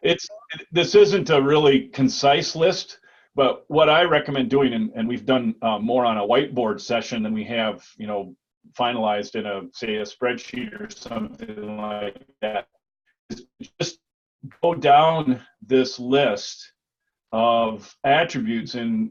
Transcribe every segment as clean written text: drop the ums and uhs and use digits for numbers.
it's this isn't a really concise list, but what I recommend doing, and we've done more on a whiteboard session than we have, finalized in say a spreadsheet or something like that, is just go down this list of attributes and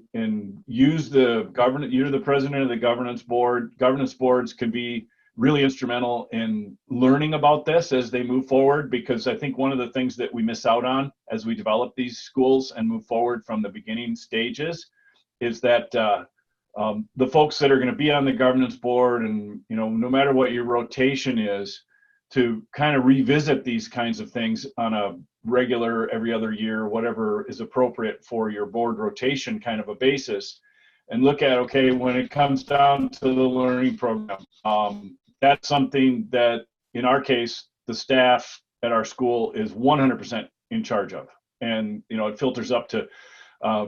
use the governance. You're the president of the governance board. Governance boards could be really instrumental in learning about this as they move forward, because I think one of the things that we miss out on as we develop these schools and move forward from the beginning stages is that the folks that are going to be on the governance board, and no matter what your rotation is, to kind of revisit these kinds of things on a regular, every other year, whatever is appropriate for your board rotation kind of a basis, and look at, okay, when it comes down to the learning program, that's something that, in our case, the staff at our school is 100% in charge of. And, it filters up to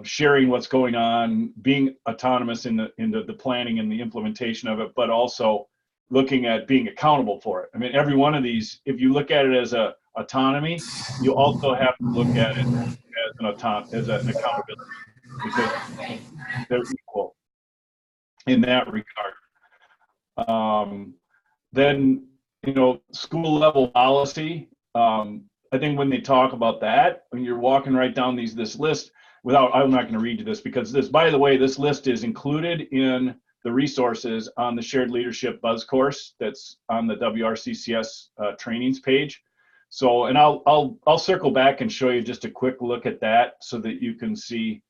sharing what's going on, being autonomous in the planning and the implementation of it, but also looking at being accountable for it. I mean, every one of these, if you look at it as a autonomy, you also have to look at it as an accountability, because they're equal in that regard. Then, school level policy. I think when they talk about that, when you're walking right down this list, I'm not going to read you this, because by the way, this list is included in the resources on the Shared Leadership Buzz course that's on the WRCCS trainings page. So, and I'll circle back and show you just a quick look at that so that you can see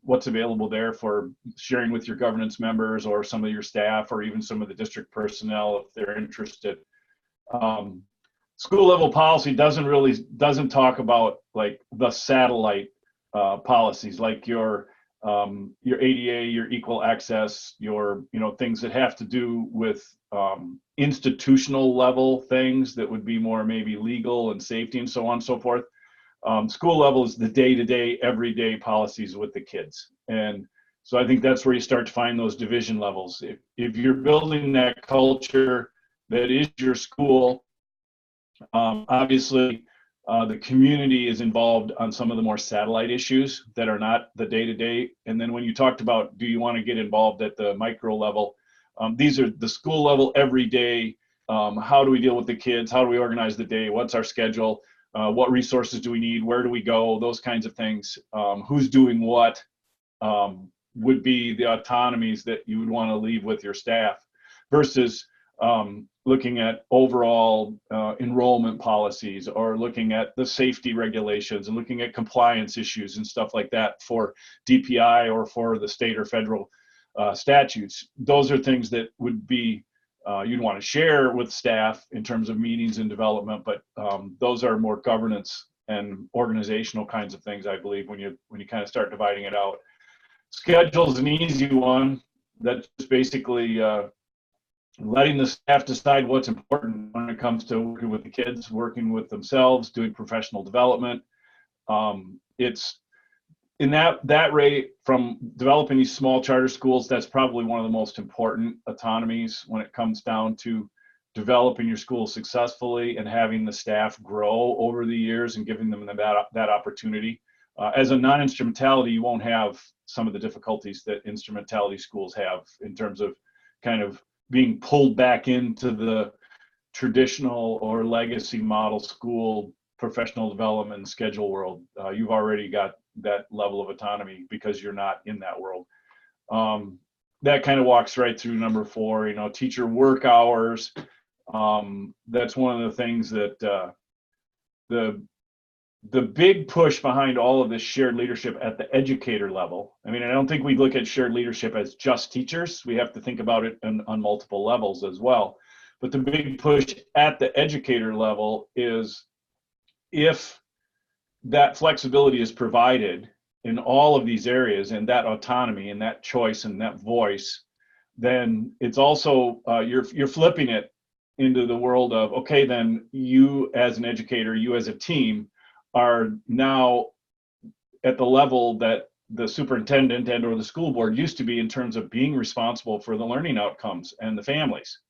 what's available there for sharing with your governance members or some of your staff, or even some of the district personnel if they're interested. School level policy doesn't talk about like the satellite policies, like your ADA, your equal access, your things that have to do with institutional level things that would be more maybe legal and safety and so on and so forth. School level is the day-to-day, everyday policies with the kids. And so I think that's where you start to find those division levels. If you're building that culture that is your school, obviously the community is involved on some of the more satellite issues that are not the day-to-day. And then when you talked about, do you want to get involved at the micro level? These are the school level, every day. How do we deal with the kids? How do we organize the day? What's our schedule? What resources do we need? Where do we go? Those kinds of things. Who's doing what would be the autonomies that you would want to leave with your staff, versus looking at overall enrollment policies, or looking at the safety regulations, and looking at compliance issues and stuff like that for DPI or for the state or federal statutes. Those are things that would be you'd want to share with staff in terms of meetings and development, but those are more governance and organizational kinds of things, I believe, when you kind of start dividing it out. Schedule is an easy one. That's basically letting the staff decide what's important when it comes to working with the kids, working with themselves, doing professional development. It's in that rate, from developing these small charter schools, that's probably one of the most important autonomies when it comes down to developing your school successfully and having the staff grow over the years and giving them that opportunity. As a non-instrumentality, you won't have some of the difficulties that instrumentality schools have in terms of kind of being pulled back into the traditional or legacy model school professional development and schedule world. You've already got that level of autonomy because you're not in that world. That kind of walks right through number 4, teacher work hours. That's one of the things that the big push behind all of this shared leadership at the educator level. I mean, I don't think we look at shared leadership as just teachers. We have to think about it on multiple levels as well. But the big push at the educator level is, if that flexibility is provided in all of these areas, and that autonomy and that choice and that voice, then it's also you're flipping it into the world of, okay, then you as an educator, you as a team, are now at the level that the superintendent and or the school board used to be in terms of being responsible for the learning outcomes and the families.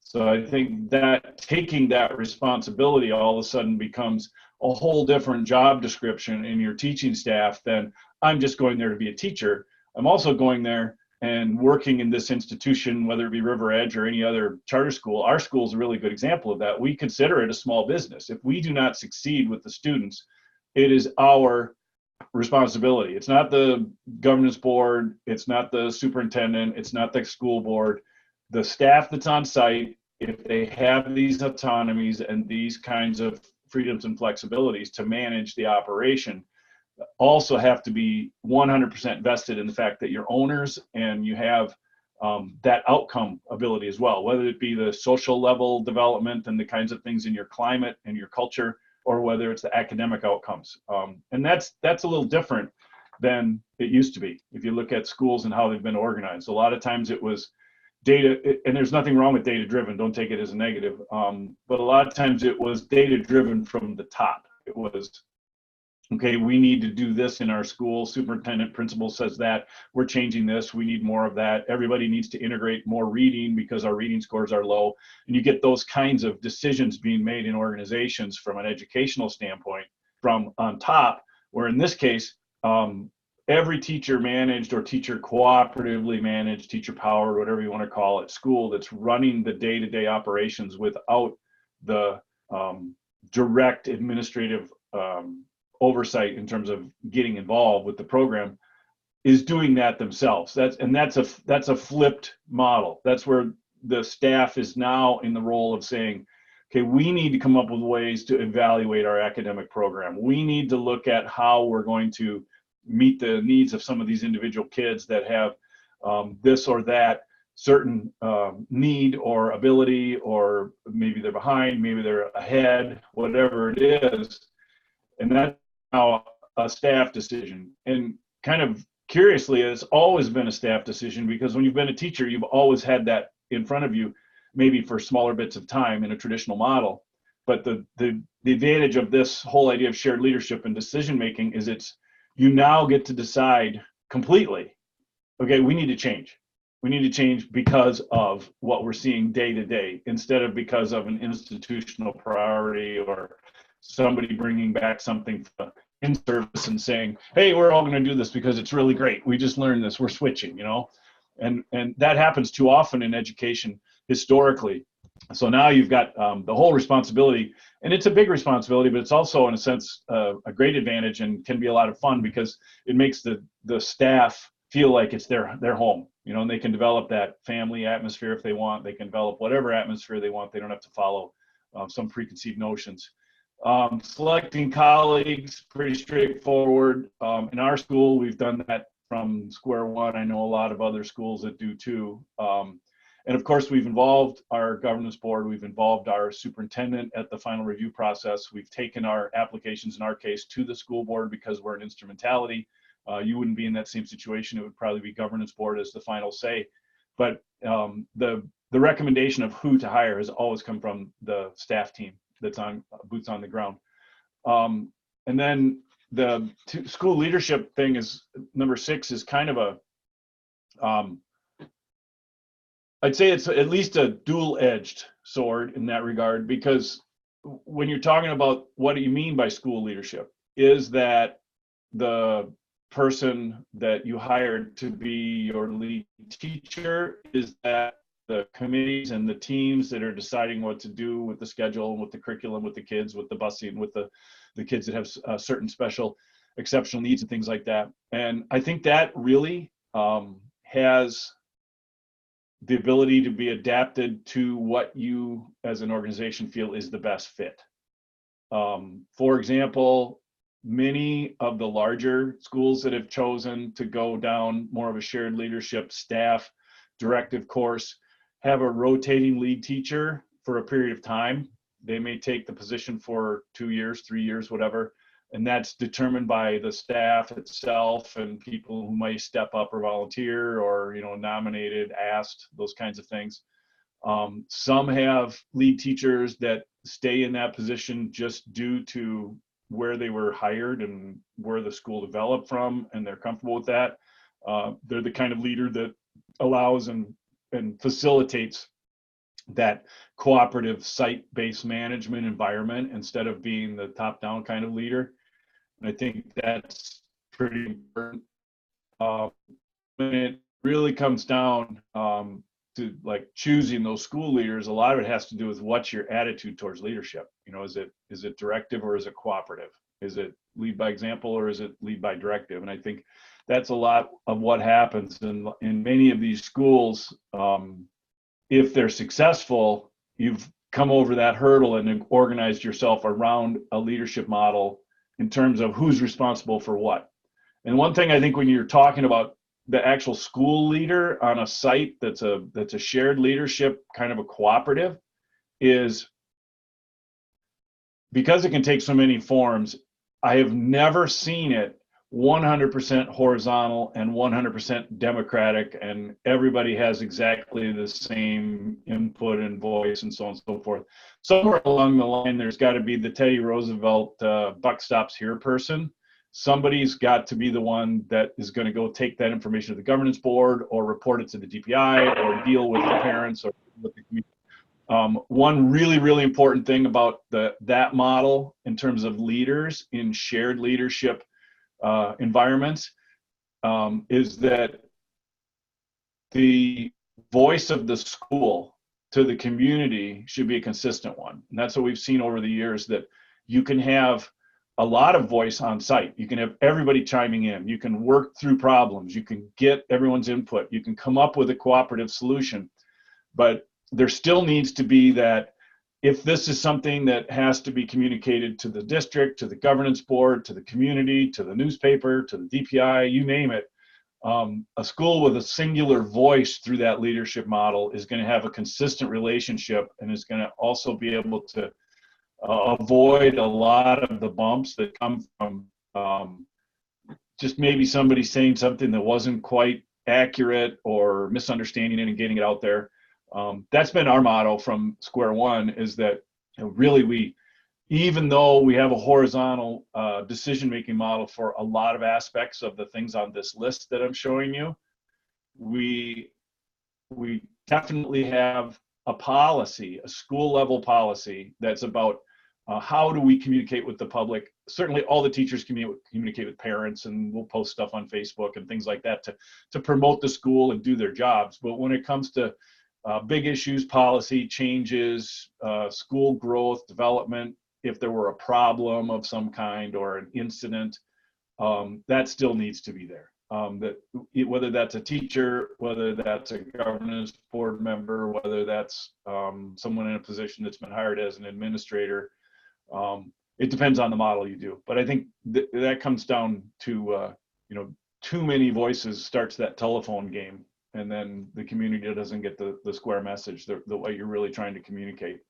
So I think that taking that responsibility all of a sudden becomes a whole different job description in your teaching staff than I'm just going there to be a teacher. I'm also going there and working in this institution, whether it be River Edge or any other charter school. Our school is a really good example of that. We consider it a small business. If we do not succeed with the students, it is our responsibility. It's not the governance board, it's not the superintendent, it's not the school board. The staff that's on site, if they have these autonomies and these kinds of freedoms and flexibilities to manage the operation, also have to be 100% vested in the fact that you're owners and you have that outcome ability as well, whether it be the social level development and the kinds of things in your climate and your culture, or whether it's the academic outcomes. And that's a little different than it used to be. If you look at schools and how they've been organized, a lot of times it was data, and there's nothing wrong with data driven, don't take it as a negative, but a lot of times it was data driven from the top. It was, okay, we need to do this in our school. Superintendent, principal says that. We're changing this. We need more of that. Everybody needs to integrate more reading because our reading scores are low. And you get those kinds of decisions being made in organizations from an educational standpoint from on top, where in this case, every teacher managed or teacher cooperatively managed, teacher powered, whatever you want to call it, school that's running the day-to-day operations without the direct administrative oversight in terms of getting involved with the program, is doing that themselves. That's a flipped model. That's where the staff is now in the role of saying, okay, we need to come up with ways to evaluate our academic program. We need to look at how we're going to meet the needs of some of these individual kids that have this or that certain need or ability, or maybe they're behind, maybe they're ahead, whatever it is. And that's now a staff decision. And kind of curiously, it's always been a staff decision, because when you've been a teacher, you've always had that in front of you, maybe for smaller bits of time in a traditional model. But the advantage of this whole idea of shared leadership and decision making is you now get to decide completely, okay, we need to change. We need to change because of what we're seeing day to day, instead of because of an institutional priority or somebody bringing back something in service and saying, hey, we're all going to do this because it's really great. We just learned this. We're switching, and that happens too often in education historically. So now you've got the whole responsibility, and it's a big responsibility, but it's also, in a sense, a great advantage, and can be a lot of fun because it makes the staff feel like it's their home, and they can develop that family atmosphere if they want. They can develop whatever atmosphere they want. They don't have to follow some preconceived notions. Selecting colleagues, pretty straightforward. In our school, we've done that from square one. I know a lot of other schools that do too. And of course, we've involved our governance board. We've involved our superintendent at the final review process. We've taken our applications, in our case, to the school board because we're an instrumentality. You wouldn't be in that same situation. It would probably be governance board as the final say. But the recommendation of who to hire has always come from the staff team that's on boots on the ground. And then the school leadership thing is number 6, is kind of a, I'd say it's at least a dual-edged sword in that regard, because when you're talking about what do you mean by school leadership, is that the person that you hired to be your lead teacher, is that the committees and the teams that are deciding what to do with the schedule and with the curriculum, with the kids, with the busing, with the kids that have certain special exceptional needs and things like that. And I think that really has the ability to be adapted to what you as an organization feel is the best fit. For example, many of the larger schools that have chosen to go down more of a shared leadership staff directive course have a rotating lead teacher for a period of time. They may take the position for 2 years, 3 years, whatever, and that's determined by the staff itself and people who might step up or volunteer or nominated, asked, those kinds of things. Some have lead teachers that stay in that position just due to where they were hired and where the school developed from, and they're comfortable with that. They're the kind of leader that allows and facilitates that cooperative site-based management environment instead of being the top-down kind of leader. And I think that's pretty important. When it really comes down to like choosing those school leaders, a lot of it has to do with what's your attitude towards leadership. You know, is it directive or is it cooperative? Is it lead by example or is it lead by directive? And I think that's a lot of what happens in many of these schools. If they're successful, you've come over that hurdle and organized yourself around a leadership model in terms of who's responsible for what. And one thing I think when you're talking about the actual school leader on a site that's a shared leadership, kind of a cooperative, is because it can take so many forms. I have never seen it 100% horizontal and 100% democratic, and everybody has exactly the same input and voice and so on and so forth. Somewhere along the line, there's got to be the Teddy Roosevelt buck stops here person. Somebody's got to be the one that is going to go take that information to the governance board or report it to the DPI or deal with the parents or with the community. One really, really important thing about that model in terms of leaders in shared leadership environments is that the voice of the school to the community should be a consistent one. And that's what we've seen over the years, that you can have a lot of voice on site. You can have everybody chiming in. You can work through problems. You can get everyone's input. You can come up with a cooperative solution. But there still needs to be that if this is something that has to be communicated to the district, to the governance board, to the community, to the newspaper, to the DPI, you name it, a school with a singular voice through that leadership model is going to have a consistent relationship and is going to also be able to avoid a lot of the bumps that come from just maybe somebody saying something that wasn't quite accurate or misunderstanding it and getting it out there. That's been our motto from square one, is that really even though we have a horizontal decision-making model for a lot of aspects of the things on this list that I'm showing you, we definitely have a policy, a school level policy that's about how do we communicate with the public. Certainly all the teachers communicate with parents, and we'll post stuff on Facebook and things like that to promote the school and do their jobs. But when it comes to big issues, policy changes, school growth, development, if there were a problem of some kind or an incident, that still needs to be there. Whether that's a teacher, whether that's a governance board member, whether that's someone in a position that's been hired as an administrator, it depends on the model you do. But I think that comes down to too many voices starts that telephone game, and then the community doesn't get the square message, the way you're really trying to communicate.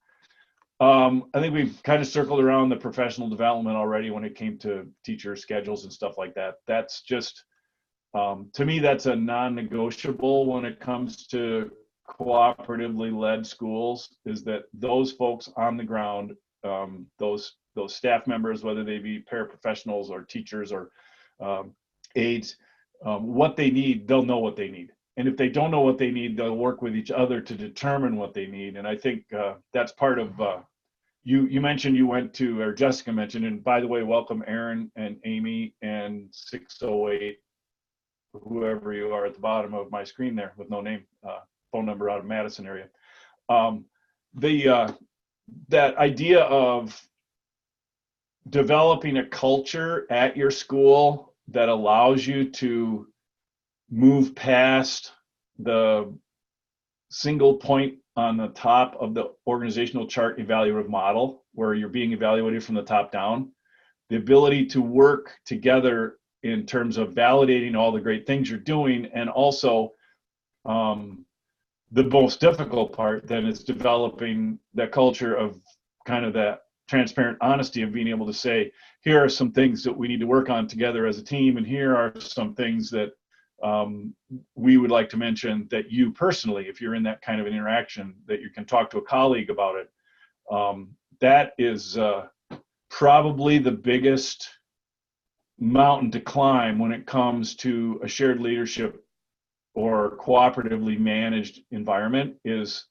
I think we've kind of circled around the professional development already when it came to teacher schedules and stuff like that. That's just, to me, that's a non-negotiable when it comes to cooperatively led schools, is that those folks on the ground, those staff members, whether they be paraprofessionals or teachers or aides, what they need, they'll know what they need. And if they don't know what they need, they'll work with each other to determine what they need. And I think that's part of, you mentioned you went to, or Jessica mentioned, and by the way, welcome Aaron and Amy and 608, whoever you are at the bottom of my screen there with no name, phone number out of Madison area. That idea of developing a culture at your school that allows you to move past the single point on the top of the organizational chart evaluative model, where you're being evaluated from the top down, the ability to work together in terms of validating all the great things you're doing, and also the most difficult part then is developing that culture of kind of that transparent honesty of being able to say, here are some things that we need to work on together as a team, and here are some things that we would like to mention that you personally, if you're in that kind of an interaction, that you can talk to a colleague about it. That is probably the biggest mountain to climb when it comes to a shared leadership or cooperatively managed environment, is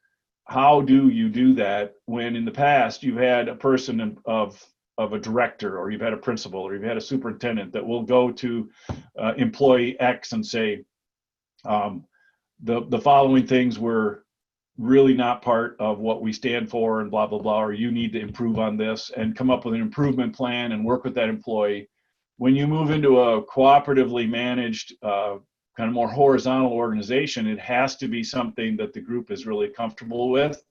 how do you do that when in the past you've had a person of a director, or you've had a principal, or you've had a superintendent that will go to employee X and say, the following things were really not part of what we stand for, and blah, blah, blah, or you need to improve on this, and come up with an improvement plan and work with that employee. When you move into a cooperatively managed, kind of more horizontal organization, it has to be something that the group is really comfortable with.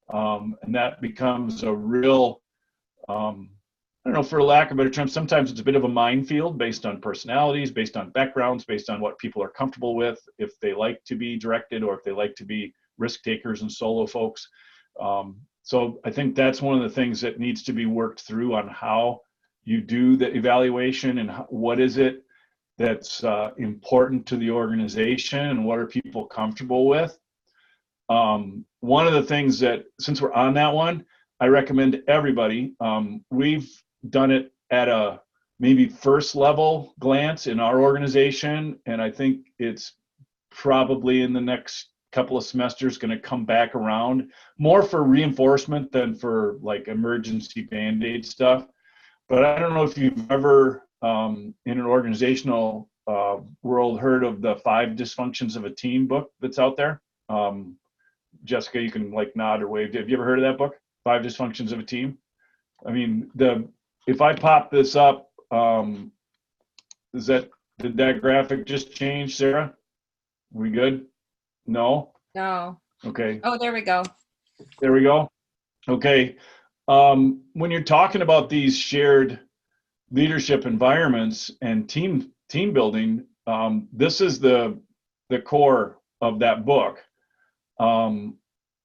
And that becomes a real, I don't know, for lack of a better term, sometimes it's a bit of a minefield based on personalities, based on backgrounds, based on what people are comfortable with, if they like to be directed or if they like to be risk takers and solo folks. So I think that's one of the things that needs to be worked through on how you do the evaluation, and what is it that's important to the organization, and what are people comfortable with. One of the things that, since we're on that one, I recommend to everybody, we've done it at a maybe first level glance in our organization, and I think it's probably in the next couple of semesters going to come back around more for reinforcement than for like emergency band-aid stuff. But I don't know if you've ever in an organizational world heard of the 5 Dysfunctions of a Team book that's out there. Jessica, you can like nod or wave. Have you ever heard of that book, 5 Dysfunctions of a Team? I mean, if I pop this up, did that graphic just change, Sarah? We good? No? No. Okay. Oh, there we go. There we go. Okay. When you're talking about these shared leadership environments and team building, this is the core of that book. And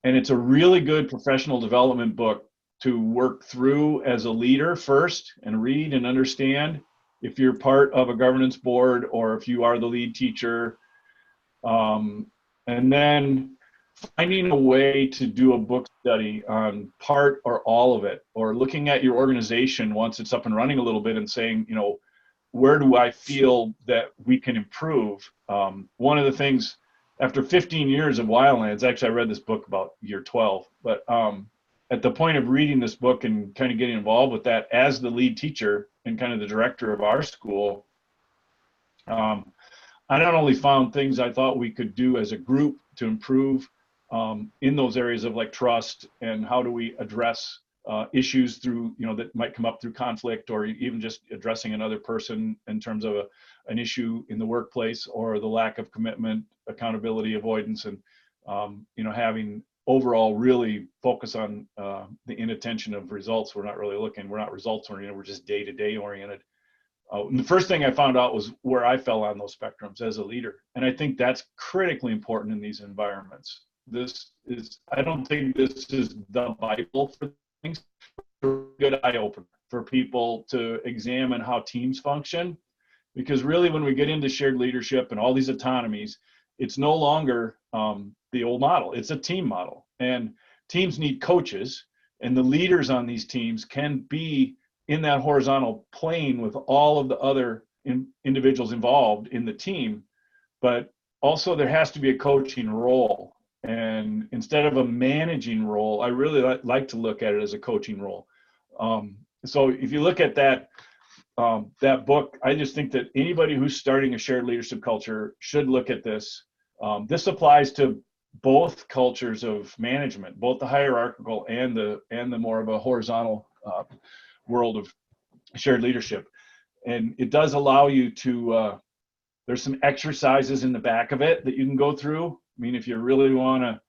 it's a really good professional development book to work through as a leader first, and read and understand if you're part of a governance board or if you are the lead teacher. And then finding a way to do a book study on part or all of it, or looking at your organization once it's up and running a little bit and saying, you know, where do I feel that we can improve? One of the things, after 15 years of Wildlands, actually I read this book about year 12, but at the point of reading this book and kind of getting involved with that as the lead teacher and kind of the director of our school, I not only found things I thought we could do as a group to improve in those areas of like trust, and how do we address issues through, you know, that might come up through conflict, or even just addressing another person in terms of an issue in the workplace, or the lack of commitment, accountability, avoidance, and you know, having overall really focus on the inattention of results. We're not results oriented, we're just day-to-day oriented. The first thing I found out was where I fell on those spectrums as a leader. And I think that's critically important in these environments. I don't think this is the Bible for things, but a good eye opener for people to examine how teams function. Because really, when we get into shared leadership and all these autonomies, it's no longer the old model. It's a team model. And teams need coaches, and the leaders on these teams can be in that horizontal plane with all of the other individuals involved in the team. But also there has to be a coaching role. And instead of a managing role, I really like to look at it as a coaching role. So if you look at that book, I just think that anybody who's starting a shared leadership culture should look at this. This applies to both cultures of management, both the hierarchical and the more of a horizontal world of shared leadership. And it does allow you to, there's some exercises in the back of it that you can go through. I mean, if you really want to,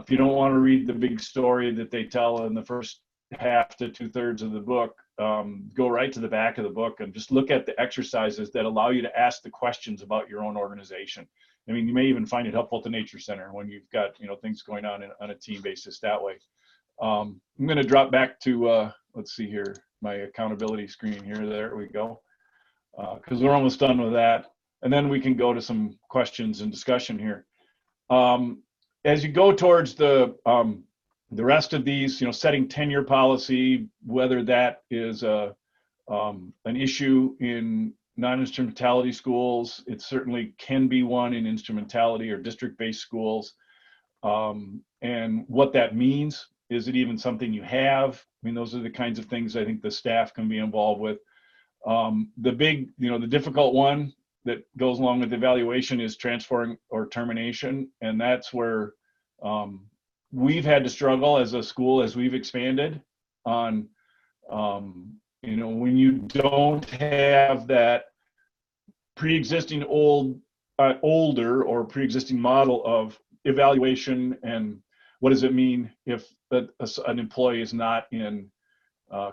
if you don't want to read the big story that they tell in the first half to 2/3 of the book, go right to the back of the book and just look at the exercises that allow you to ask the questions about your own organization. I mean, you may even find it helpful at the Nature Center when you've got, you know, things going on a team basis that way. I'm going to drop back to, let's see here, my accountability screen here. There we go. Because we're almost done with that. And then we can go to some questions and discussion here. As you go towards the rest of these, you know, setting tenure policy, whether that is an issue in non-instrumentality schools, it certainly can be one in instrumentality or district-based schools. and what that means. Is it even something you have? I mean, those are the kinds of things I think the staff can be involved with. The big, the difficult one that goes along with evaluation is transferring or termination. And that's where we've had to struggle as a school as we've expanded on, when you don't have that pre-existing older or pre-existing model of evaluation, and what does it mean if an employee is not in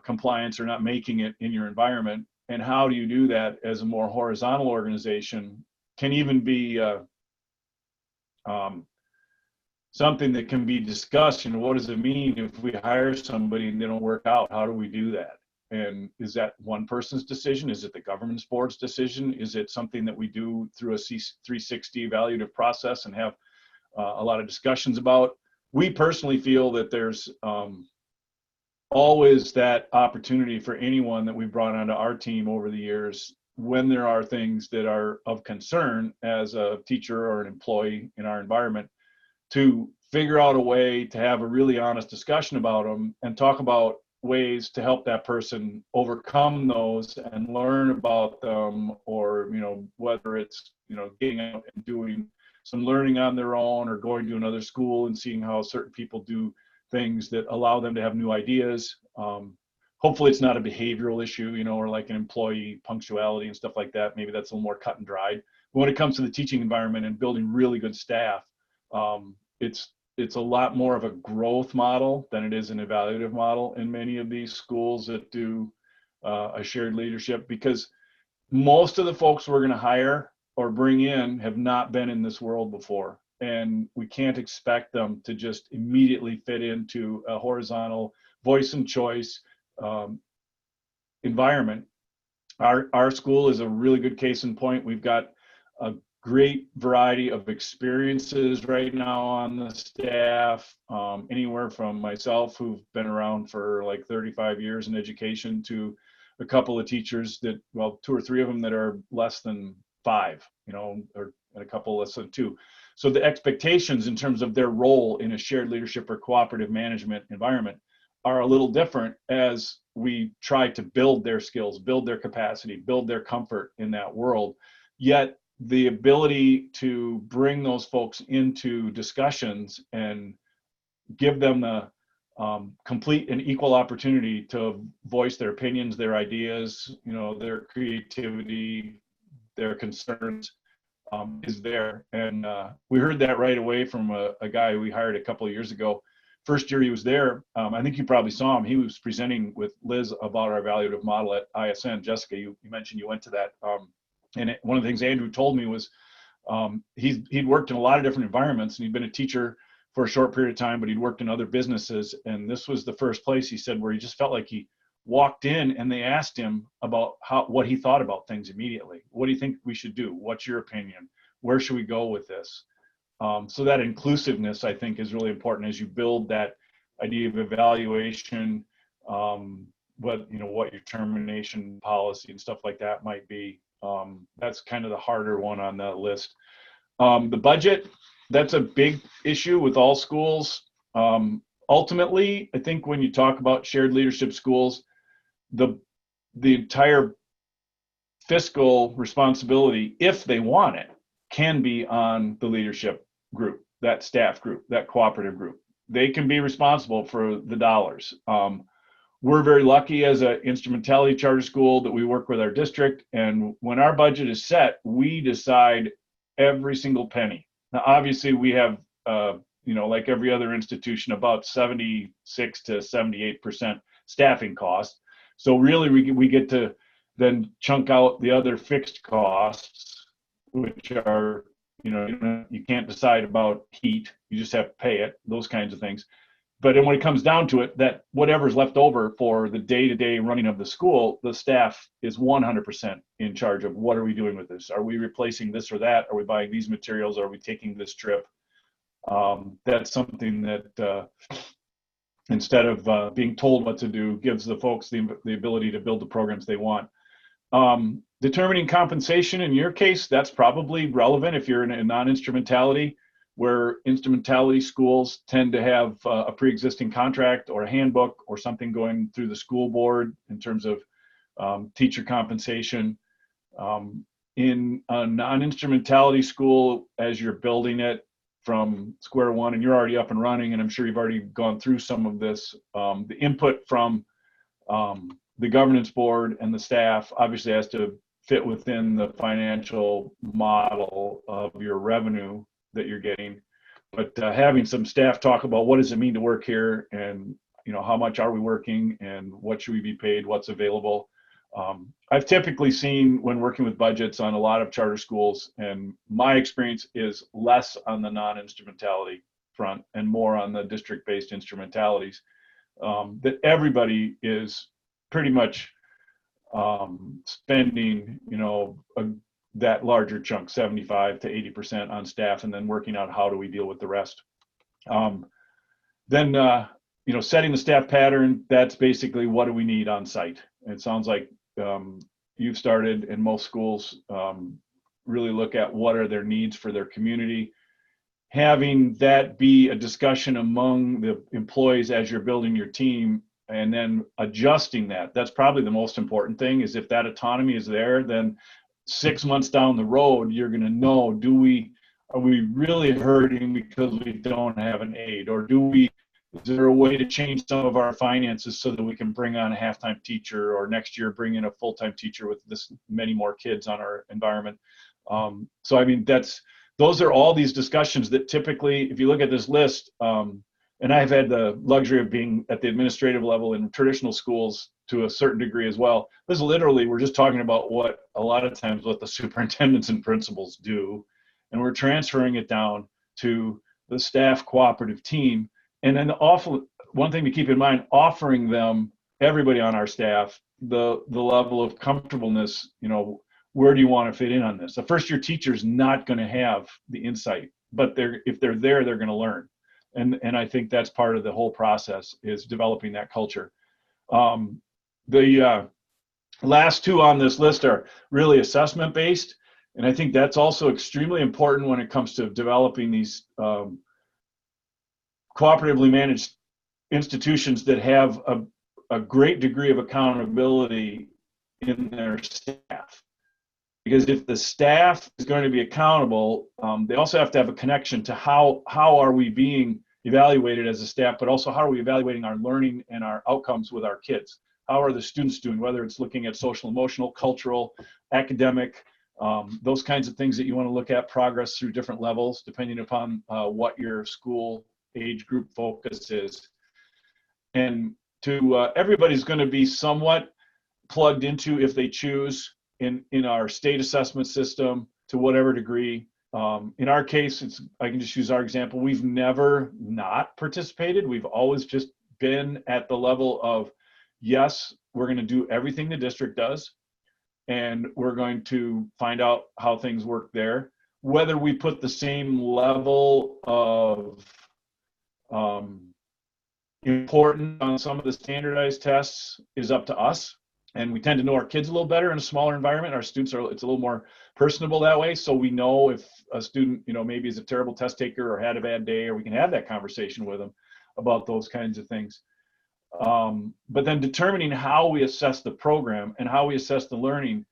compliance or not making it in your environment, and how do you do that as a more horizontal organization can even be something that can be discussed. What does it mean if we hire somebody and they don't work out? How do we do that? And is that one person's decision? Is it the governance board's decision? Is it something that we do through a C360 evaluative process and have a lot of discussions about? We personally feel that there's always that opportunity for anyone that we've brought onto our team over the years, when there are things that are of concern as a teacher or an employee in our environment, to figure out a way to have a really honest discussion about them and talk about ways to help that person overcome those and learn about them, or whether it's getting out and doing some learning on their own, or going to another school and seeing how certain people do things that allow them to have new ideas. Hopefully it's not a behavioral issue, or like an employee punctuality and stuff like that. Maybe that's a little more cut and dried. But when it comes to the teaching environment and building really good staff, it's a lot more of a growth model than it is an evaluative model in many of these schools that do a shared leadership, because most of the folks we're going to hire or bring in have not been in this world before, and we can't expect them to just immediately fit into a horizontal voice and choice environment. Our school is a really good case in point. We've got a great variety of experiences right now on the staff, anywhere from myself, who've been around for like 35 years in education, to a couple of teachers that, well, 2 or 3 of them that are less than 5, or a couple less than 2. So the expectations in terms of their role in a shared leadership or cooperative management environment are a little different as we try to build their skills, build their capacity, build their comfort in that world. Yet the ability to bring those folks into discussions and give them the complete and equal opportunity to voice their opinions, their ideas, their creativity, their concerns is there. And we heard that right away from a guy we hired a couple of years ago. First year he was there, I think you probably saw him. He was presenting with Liz about our evaluative model at ISN. Jessica, you mentioned you went to that. And one of the things Andrew told me was he'd worked in a lot of different environments, and he'd been a teacher for a short period of time, but he'd worked in other businesses. And this was the first place, he said, where he just felt like he walked in and they asked him about what he thought about things immediately. What do you think we should do? What's your opinion? Where should we go with this? So that inclusiveness, I think, is really important as you build that idea of evaluation, what your termination policy and stuff like that might be. That's kind of the harder one on that list. The budget, that's a big issue with all schools. Ultimately, I think when you talk about shared leadership schools, the entire fiscal responsibility, if they want it, can be on the leadership group, that staff group, that cooperative group. They can be responsible for the dollars. We're very lucky as an instrumentality charter school that we work with our district, and when our budget is set, we decide every single penny. Now, obviously, we have, like every other institution, about 76 to 78% staffing costs. So really, we get to then chunk out the other fixed costs, which are, you can't decide about heat. You just have to pay it, those kinds of things. But then when it comes down to it, that whatever's left over for the day-to-day running of the school, the staff is 100% in charge of what are we doing with this? Are we replacing this or that? Are we buying these materials? Are we taking this trip? That's something that instead of being told what to do, gives the folks the ability to build the programs they want. Determining compensation, in your case, that's probably relevant if you're in a non-instrumentality. where instrumentality schools tend to have a pre-existing contract or a handbook or something going through the school board in terms of teacher compensation. In a non-instrumentality school, as you're building it from square one and you're already up and running, and I'm sure you've already gone through some of this, the input from the governance board and the staff obviously has to fit within the financial model of your revenue that you're getting. But having some staff talk about what does it mean to work here, and how much are we working, and what should we be paid, what's available. I've typically seen when working with budgets on a lot of charter schools, and my experience is less on the non-instrumentality front and more on the district-based instrumentalities, that everybody is pretty much spending, that larger chunk, 75 to 80% on staff, and then working out how do we deal with the rest. Then, setting the staff pattern, that's basically what do we need on site. It sounds like you've started, and most schools really look at what are their needs for their community. Having that be a discussion among the employees as you're building your team, and then adjusting that. That's probably the most important thing, is if that autonomy is there, then 6 months down the road, you're going to know, are we really hurting because we don't have an aide, or is there a way to change some of our finances so that we can bring on a half-time teacher, or next year bring in a full-time teacher with this many more kids on our environment. So I mean, those are all these discussions that typically, if you look at this list, and I've had the luxury of being at the administrative level in traditional schools to a certain degree as well. This literally, we're just talking about what a lot of times what the superintendents and principals do, and we're transferring it down to the staff cooperative team. And then one thing to keep in mind, offering them, everybody on our staff, the level of comfortableness, where do you want to fit in on this? The first year teacher's not going to have the insight, but if they're there, they're going to learn. And I think that's part of the whole process, is developing that culture. The last two on this list are really assessment based. And I think that's also extremely important when it comes to developing these cooperatively managed institutions that have a great degree of accountability in their staff. Because if the staff is going to be accountable, they also have to have a connection to how are we being evaluated as a staff, but also how are we evaluating our learning and our outcomes with our kids? How are the students doing, whether it's looking at social, emotional, cultural, academic, those kinds of things that you want to look at, progress through different levels, depending upon what your school age group focus is. And everybody's going to be somewhat plugged into, if they choose, in our state assessment system to whatever degree. In our case, I can just use our example. We've never not participated. We've always just been at the level of, yes, we're going to do everything the district does, and we're going to find out how things work there. Whether we put the same level of importance on some of the standardized tests is up to us. And we tend to know our kids a little better in a smaller environment. Our students it's a little more personable that way. So we know if a student, maybe is a terrible test taker or had a bad day, or we can have that conversation with them about those kinds of things. But then determining how we assess the program and how we assess the learning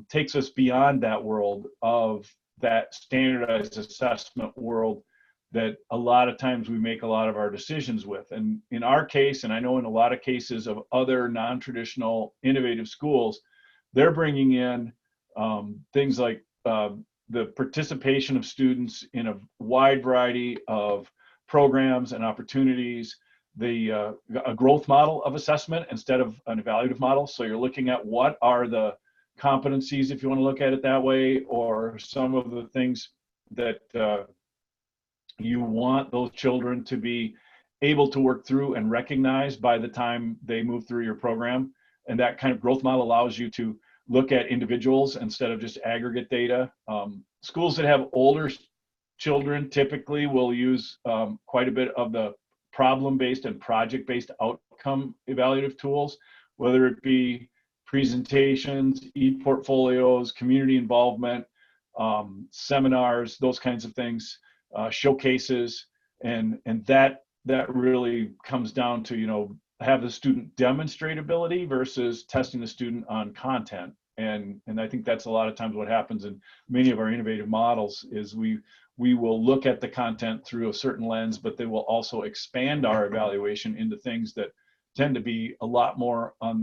takes us beyond that world of that standardized assessment world that a lot of times we make a lot of our decisions with. And in our case, and I know in a lot of cases of other non-traditional innovative schools, they're bringing in things like the participation of students in a wide variety of programs and opportunities, a growth model of assessment instead of an evaluative model. So you're looking at what are the competencies, if you want to look at it that way, or some of the things that you want those children to be able to work through and recognize by the time they move through your program. And that kind of growth model allows you to look at individuals instead of just aggregate data. Schools that have older children typically will use quite a bit of the problem-based and project-based outcome evaluative tools, whether it be presentations, e-portfolios, community involvement, seminars, those kinds of things. showcases, and that really comes down to, you know, have the student demonstrate ability versus testing the student on content. And I think that's a lot of times what happens in many of our innovative models is we will look at the content through a certain lens, but they will also expand our evaluation into things that tend to be a lot more on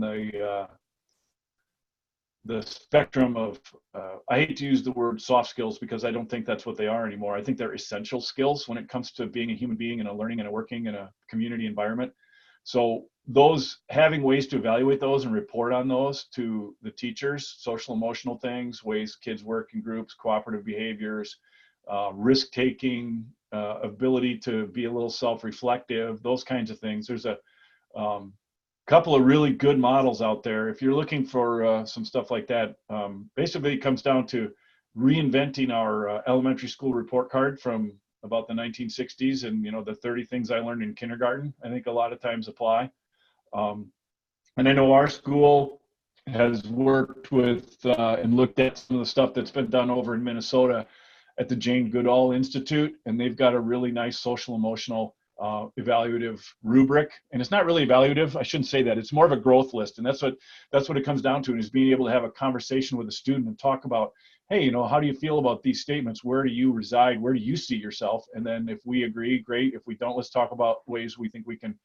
the spectrum of, I hate to use the word soft skills because I don't think that's what they are anymore. I think they're essential skills when it comes to being a human being and a learning and a working in a community environment. So those, having ways to evaluate those and report on those to the teachers, social emotional things, ways kids work in groups, cooperative behaviors, risk taking, ability to be a little self-reflective, those kinds of things. There's a couple of really good models out there. If you're looking for some stuff like that, basically it comes down to reinventing our elementary school report card from about the 1960s, and, you know, the 30 things I learned in kindergarten, I think a lot of times apply. And I know our school has worked with and looked at some of the stuff that's been done over in Minnesota at the Jane Goodall Institute, and they've got a really nice social emotional evaluative rubric. And it's not really evaluative, I shouldn't say that, it's more of a growth list. And that's what it comes down to, is being able to have a conversation with a student and talk about, hey, you know, how do you feel about these statements? Where do you reside? Where do you see yourself? And then if we agree, great. If we don't, let's talk about ways we think we can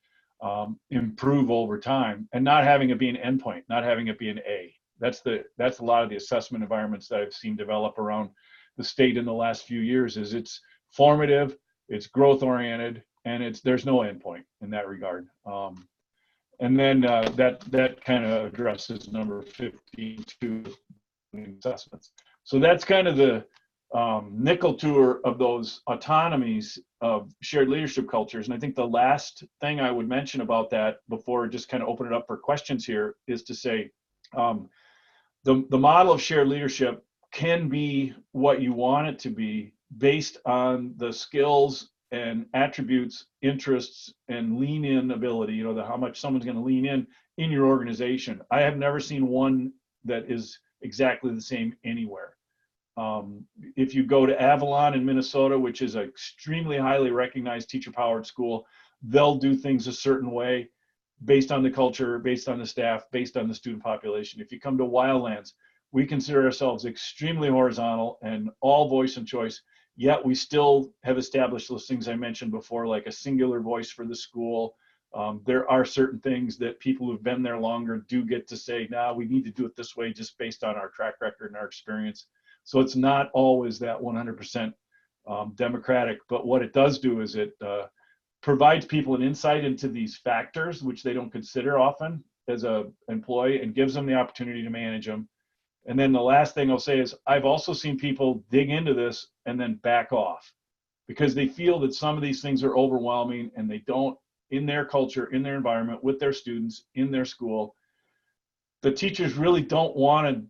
improve over time, and not having it be an endpoint, not having it be an A. That's a lot of the assessment environments that I've seen develop around the state in the last few years. Is it's formative, it's growth oriented, and there's no endpoint in that regard. And then that kind of addresses number 52, assessments. So that's kind of the nickel tour of those autonomies of shared leadership cultures. And I think the last thing I would mention about that, before just kind of open it up for questions here, is to say the model of shared leadership can be what you want it to be based on the skills and attributes, interests, and lean in ability, you know, how much someone's going to lean in your organization. I have never seen one that is exactly the same anywhere. If you go to Avalon in Minnesota, which is an extremely highly recognized teacher-powered school, they'll do things a certain way based on the culture, based on the staff, based on the student population. If you come to Wildlands, we consider ourselves extremely horizontal and all voice and choice, yet we still have established those things I mentioned before, like a singular voice for the school. There are certain things that people who've been there longer do get to say, nah, we need to do it this way just based on our track record and our experience. So it's not always that 100% democratic, but what it does do is it provides people an insight into these factors, which they don't consider often as an employee, and gives them the opportunity to manage them. And then the last thing I'll say is I've also seen people dig into this and then back off because they feel that some of these things are overwhelming and they don't, in their culture, in their environment, with their students, in their school, the teachers really don't want to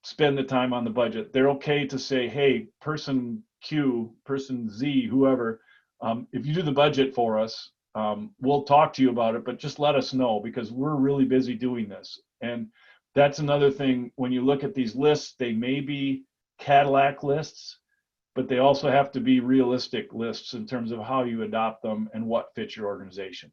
spend the time on the budget. They're okay to say, hey, person Q, person Z, whoever, if you do the budget for us, we'll talk to you about it, but just let us know because we're really busy doing this. And that's another thing. When you look at these lists, they may be Cadillac lists, but they also have to be realistic lists in terms of how you adopt them and what fits your organization.